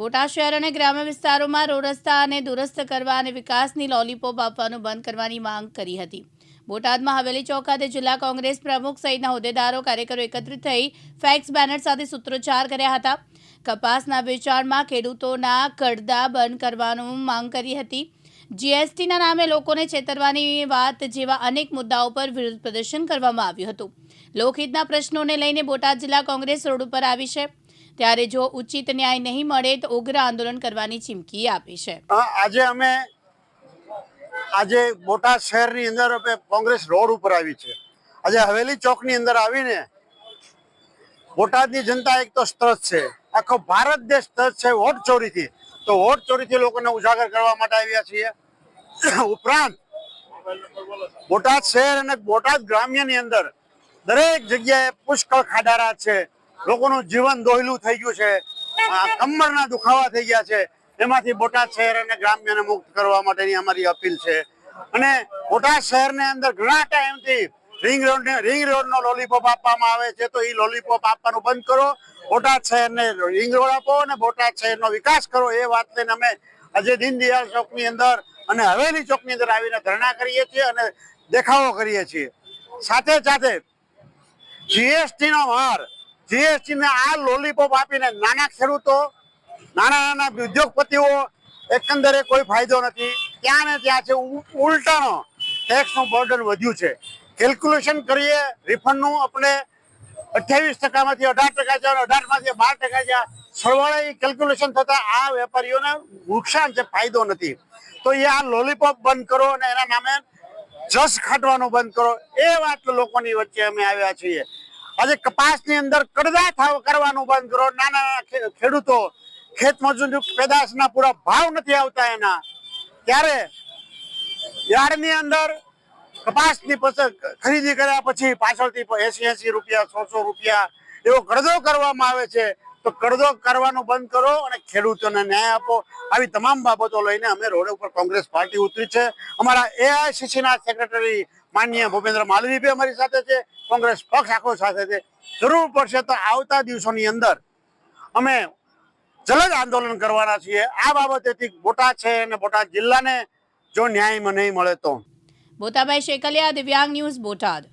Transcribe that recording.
બોટાદ શહેર અને ગ્રામ્ય વિસ્તારોમાં રોડ રસ્તા અને દુરસ્ત કરવા અને વિકાસની લોલીપોપ આપવાનું બંધ કરવાની માંગ કરી હતી। બોટાદમાં હવેલી ચોક ખાતે જિલ્લા કોંગ્રેસ પ્રમુખ સહિતના હોદ્દેદારો કાર્યકરો એકત્રિત થઈ ફ્લેક્સ બેનર સાથે સૂત્રોચ્ચાર કર્યા હતા। કપાસના વેચાણમાં ખેડૂતોના કડદા બંધ કરવાનું માંગ કરી હતી। જીએસટીના નામે લોકોને છેતરવાની વાત જેવા અનેક મુદ્દાઓ પર વિરોધ પ્રદર્શન કરવામાં આવ્યું હતું। લોકહિતના પ્રશ્નોને લઈને બોટાદ જિલ્લા કોંગ્રેસ રોડ ઉપર આવી છે, ત્યારે જો ઉચિત ન્યાય નહીં મળે તો ઉગ્ર આંદોલન કરવાની ચીમકી આપી છે। આજે બોટાદ શહેરની અંદર કોંગ્રેસ રોડ ઉપર આવી છે। આજે હવેલી ચોકની અંદર આવીને બોટાદની જનતા એક તો સ્તરત છે, આખો ભારત દેશ સ્તરત છે વોટ ચોરીથી। તો વોટ ચોરીથી લોકોને ઉજાગર કરવા માટે આવ્યા છીએ। ઉપરાંત બોટાદ શહેર અને બોટાદ ગ્રામ્યની અંદર દરેક જગ્યાએ પુષ્કળ ખાડારા છે, લોકોનું જીવન દોહલું થઈ ગયું છે, કમરના દુખાવા થઈ ગયા છે। એમાંથી બોટાદ શહેર અને ગ્રામ્યને મુક્ત કરવા માટેની અમારી અપીલ છે। અને બોટાદ શહેરની અંદર ઘણા ટાઈમથી રિંગ રોડનો લોલીપોપ આપવામાં આવે છે, તો એ લોલીપોપ આપવાનું બંધ કરો, બોટાદ શહેરને રિંગ રોડ આપો અને બોટાદ શહેરનો વિકાસ કરો। એ વાત લઈને અમે આજે દીનદયાળ ચોકની અંદર અને હવેલી ચોકની અંદર આવીને ધરણા કરીએ છીએ અને દેખાવો કરીએ છીએ। સાથે સાથે જીએસટીનો માર, જીએસટીને આ લોલીપોપ આપીને નાના ખેડૂતો, નાના ઉદ્યોગપતિઓ એકંદરે કોઈ ફાયદો નથી। ત્યાં ને ત્યાં છે ઉલટાનો ટેક્સનું બર્ડન વધ્યું છે। કેલ્ક્યુલેશન કરીએ રિફંડનું, આપણે 28%માંથી 18% છે, 18માંથી 12% છે, સરવાળે કેલ્ક્યુલેશન થતા આ વેપારીઓને નુકસાન છે, ફાયદો નથી। તો એ આ લોલીપોપ બંધ કરો અને એના નામે જસ ખાટવાનું બંધ કરો, એ વાત લોકોની વચ્ચે અમે આવ્યા છીએ। આજે કપાસની અંદર કડદા કરવાનું બંધ કરો। નાના ખેડૂતો ખેત મજૂરી પેદાશના પૂરા ભાવ નથી આવતા એના, ત્યારે યાર્ડની અંદર કપાસની ખરીદી કર્યા પછી પાછળથી 80 રૂપિયા 100 રૂપિયા એવો કડદો કરવામાં આવે છે। તો કડદો કરવાનું બંધ કરો અને ખેડૂતોને ન્યાય આપો। આવી તમામ બાબતો લઈને અમે રોડ ઉપર કોંગ્રેસ પાર્ટી ઉતરી છે। અમારા એઆઈસીસીના સેક્રેટરી માનનીય ભૂપેન્દ્ર માલવી બી અમારી સાથે છે, કોંગ્રેસ પક્ષ આખો સાથે છે। જરૂર પડશે તો આવતા દિવસોની અંદર અમે જલદ આંદોલન કરવાના છીએ આ બાબતેથી। બોટાદ છે અને બોટાદ જિલ્લાને જો ન્યાય નહીં મળે તો। બોતાભાઈ શેકલિયા, દિવ્યાંગ ન્યૂઝ, બોટાદ।